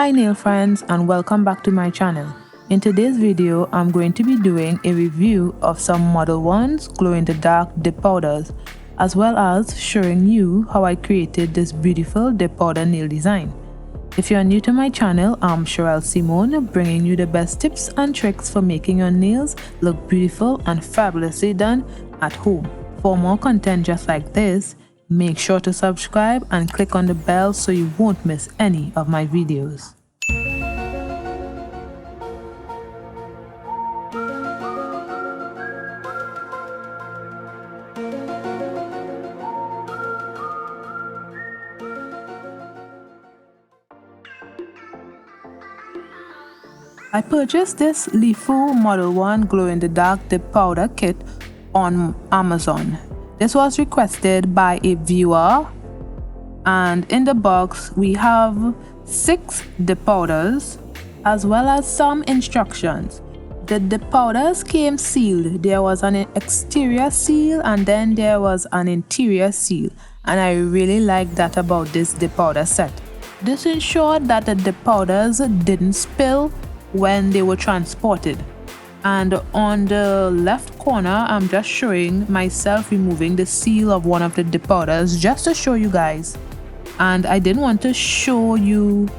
Hi nail friends, and welcome back to my channel. In today's video, I'm going to be doing a review of some Modelones glow in the dark dip powders, as well as showing you how I created this beautiful dip powder nail design. If you're new to my channel, I'm Cheraelsymone, bringing you the best tips and tricks for making your nails look beautiful and fabulously done at home. For more content just like this, make sure to subscribe and click on the bell so you won't miss any of my videos. I purchased this LeFou Modelone Glow in the Dark Dip Powder Kit on Amazon. This was requested by a viewer, and in the box we have 6 dip powders as well as some instructions. The dip powders came sealed. There was an exterior seal and then there was an interior seal, and I really like that about this dip powder set. This ensured that the dip powders didn't spill when they were transported. And on the left corner, I'm just showing myself removing the seal of one of the dip powders just to show you guys. And I didn't want to show you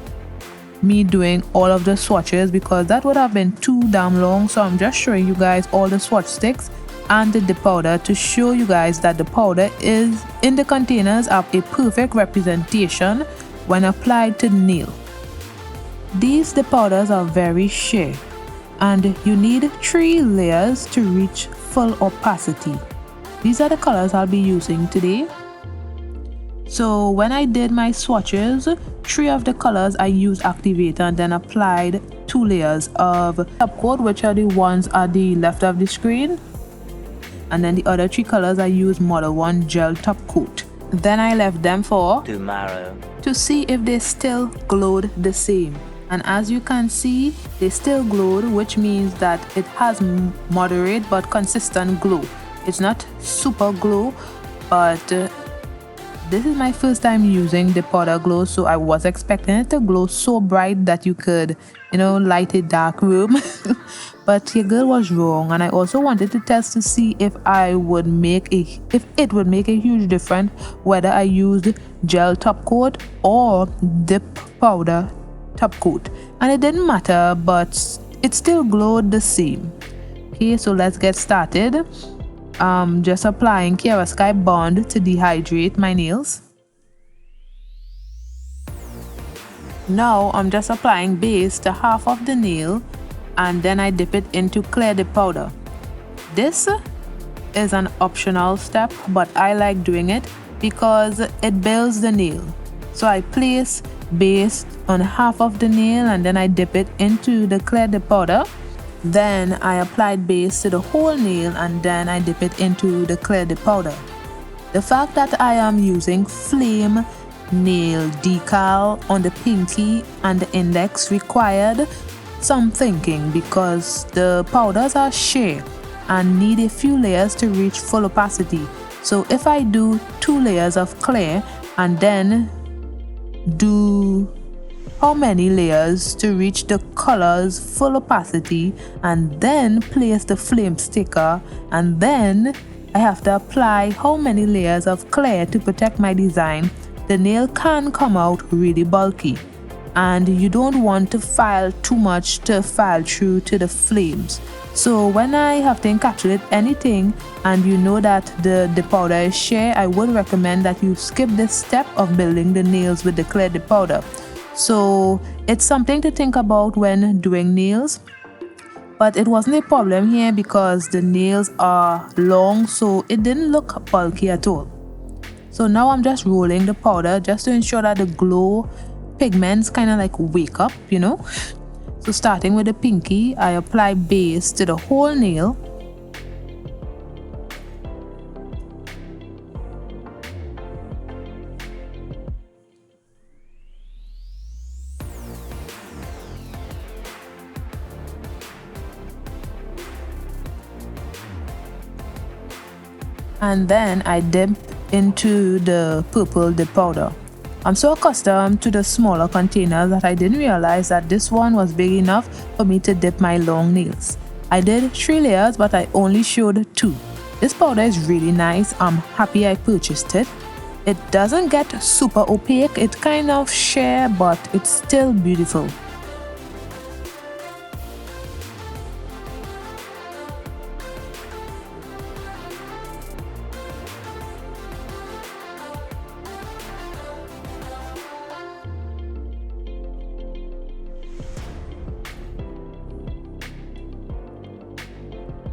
me doing all of the swatches because that would have been too damn long, so I'm just showing you guys all the swatch sticks and the dip powder to show you guys that the powder is in the containers of a perfect representation when applied to the nail. These dip powders are very sheer, and you need 3 layers to reach full opacity. These are the colors I'll be using today. So when I did my swatches, 3 of the colors I used activator and then applied 2 layers of top coat, which are the ones at the left of the screen, and then the other 3 colors I used Modelones gel top coat. Then I left them for tomorrow to see if they still glowed the same. And as you can see, they still glowed, which means that it has moderate but consistent glow. It's not super glow, but this is my first time using the powder glow, so I was expecting it to glow so bright that you could, light a dark room. But your girl was wrong, and I also wanted to test to see if it would make a huge difference whether I used gel top coat or dip powder top coat, and it didn't matter, but it still glowed the same. Okay, so let's get started. Just applying Cherael bond to dehydrate my nails. Now I'm just applying base to half of the nail, and then I dip it into clear dip powder. This is an optional step, but I like doing it because it builds the nail. So I place base on half of the nail and then I dip it into the clear dip powder. Then I applied base to the whole nail and then I dip it into the clear dip powder. The fact that I am using flame nail decal on the pinky and the index required some thinking because the powders are sheer and need a few layers to reach full opacity. So if I do 2 layers of clear and then do how many layers to reach the color's full opacity, and then place the flame sticker, and then I have to apply how many layers of clear to protect my design, the nail can come out really bulky, and you don't want to file too much to file through to the flames. So when I have to encapsulate anything and you know that the powder is sheer, I would recommend that you skip this step of building the nails with the clear dip powder. So it's something to think about when doing nails, but it wasn't a problem here because the nails are long, so it didn't look bulky at all. So now I'm just rolling the powder just to ensure that the glow pigments kind of like wake up, So starting with the pinky, I apply base to the whole nail. And then I dip into the purple dip powder. I'm so accustomed to the smaller containers that I didn't realize that this one was big enough for me to dip my long nails. I did 3 layers, but I only showed 2. This powder is really nice. I'm happy I purchased it. It doesn't get super opaque, it kind of sheer, but it's still beautiful.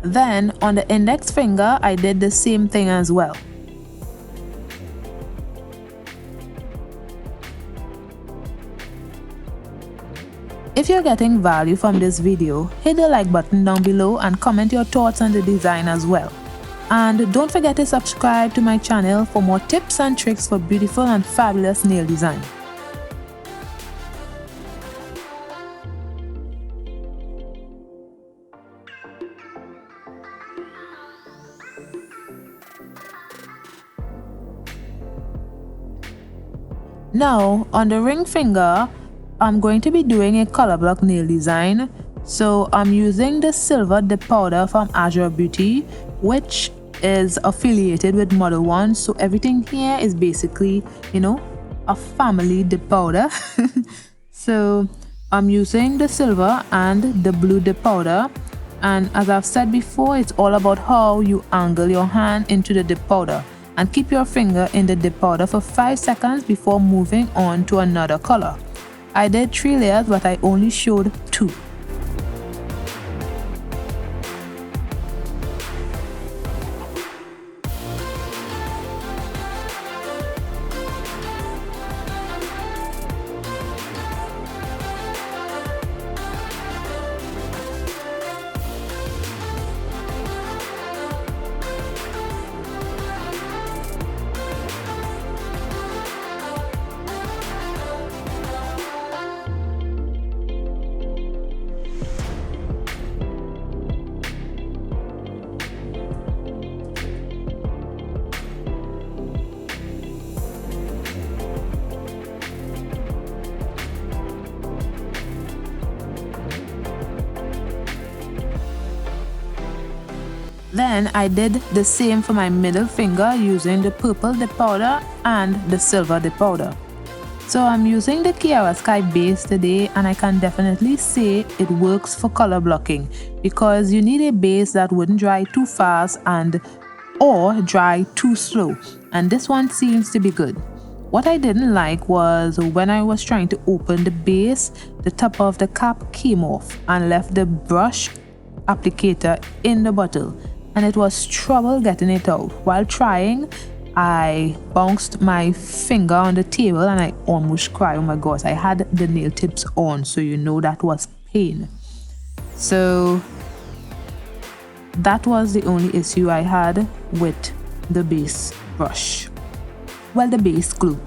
Then on the index finger, I did the same thing as well. If you're getting value from this video, hit the like button down below and comment your thoughts on the design as well. And don't forget to subscribe to my channel for more tips and tricks for beautiful and fabulous nail design. Now, on the ring finger, I'm going to be doing a color block nail design. So I'm using the silver dip powder from Azure Beauty, which is affiliated with Modelones. So everything here is basically, a family dip powder. So I'm using the silver and the blue dip powder. And as I've said before, it's all about how you angle your hand into the dip powder. And keep your finger in the dip powder for 5 seconds before moving on to another color. I did 3 layers, but I only showed 2. Then I did the same for my middle finger using the purple dip powder and the silver dip powder. So I'm using the Cherael Sky base today, and I can definitely say it works for color blocking because you need a base that wouldn't dry too fast or dry too slow, and this one seems to be good. What I didn't like was when I was trying to open the base, the top of the cap came off and left the brush applicator in the bottle, and it was trouble getting it out. While trying, I bounced my finger on the table and I almost cried. Oh my gosh, I had the nail tips on, so that was pain. So that was the only issue I had with the base brush. Well, the base glue.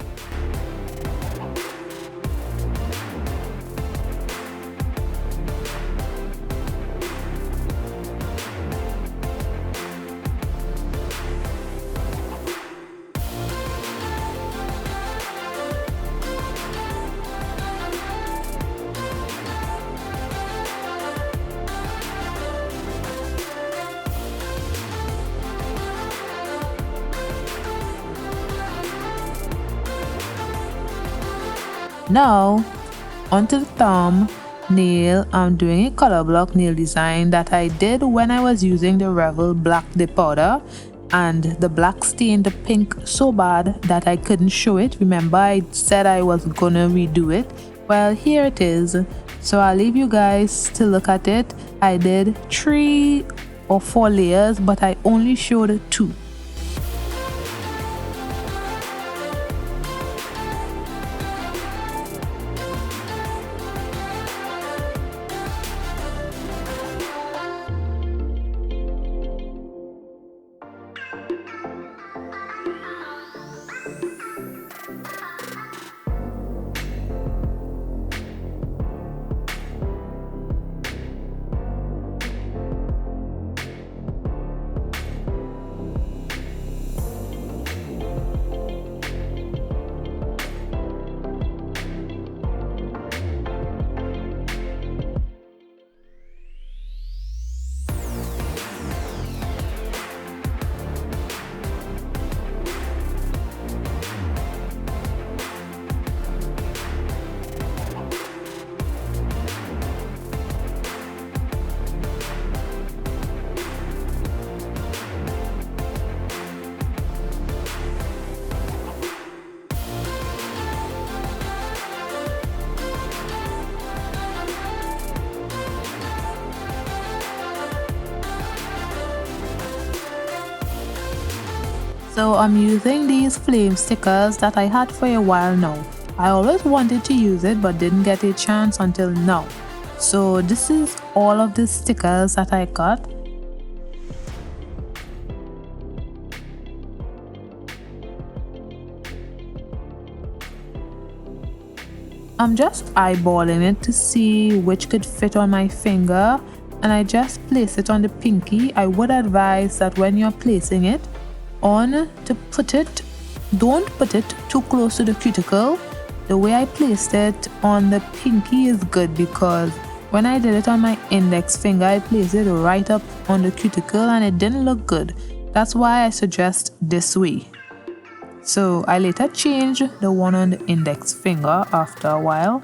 Now, onto the thumb nail, I'm doing a color block nail design that I did when I was using the Revel black dip powder, and the black stained the pink so bad that I couldn't show it. Remember, I said I was gonna redo it. Well, here it is. So I'll leave you guys to look at it. I did 3 or 4 layers, but I only showed 2. So I'm using these flame stickers that I had for a while now. I always wanted to use it but didn't get a chance until now. So this is all of the stickers that I got. I'm just eyeballing it to see which could fit on my finger, and I just place it on the pinky. I would advise that when you're placing it on, to put it, don't put it too close to the cuticle. The way I placed it on the pinky is good, because when I did it on my index finger, I placed it right up on the cuticle and it didn't look good. That's why I suggest this way. So I later changed the one on the index finger after a while.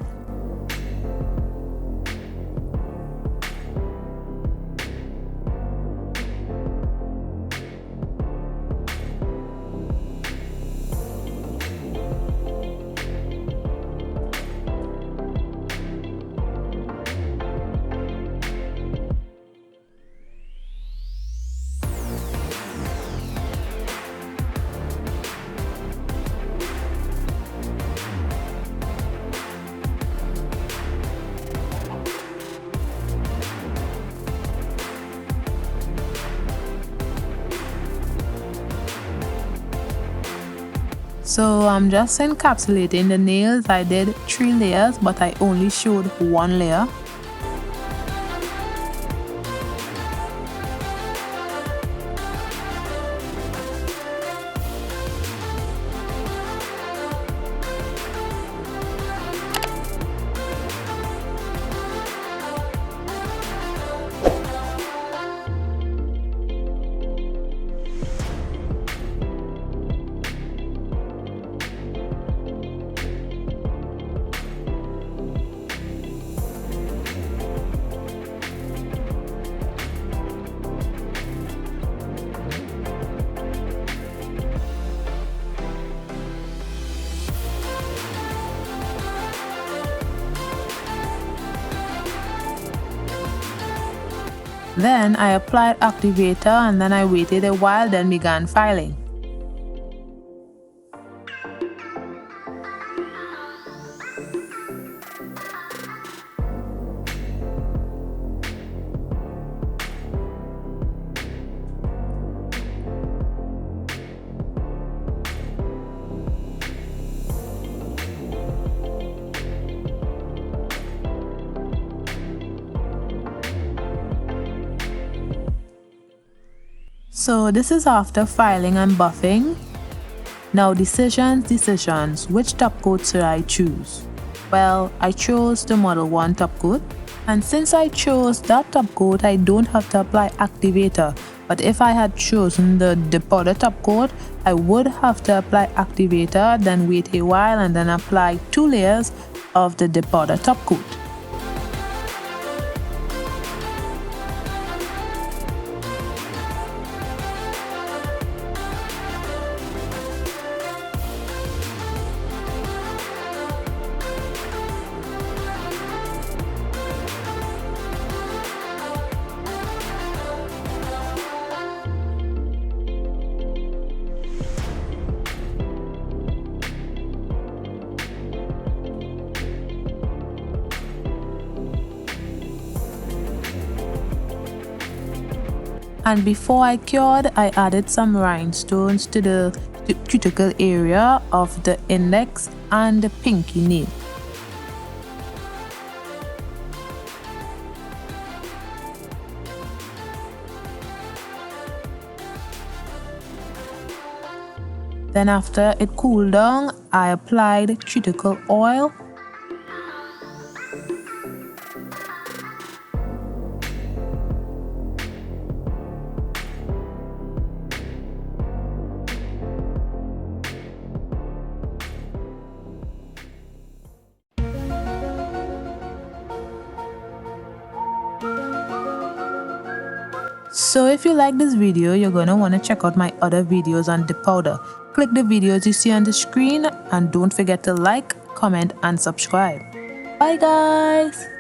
So I'm just encapsulating the nails. I did 3 layers, but I only showed 1 layer. Then I applied activator and then I waited a while, then began filing. So this is after filing and buffing. Now decisions. Which top coat should I choose? Well, I chose the Model 1 top coat. And since I chose that top coat, I don't have to apply activator. But if I had chosen the powder top coat, I would have to apply activator, then wait a while and then apply 2 layers of the powder top coat. And before I cured, I added some rhinestones to the cuticle area of the index and the pinky nail. Then after it cooled down, I applied cuticle oil. So if you like this video, you're gonna want to check out my other videos on the powder. Click the videos you see on the screen and don't forget to like, comment and subscribe. Bye guys!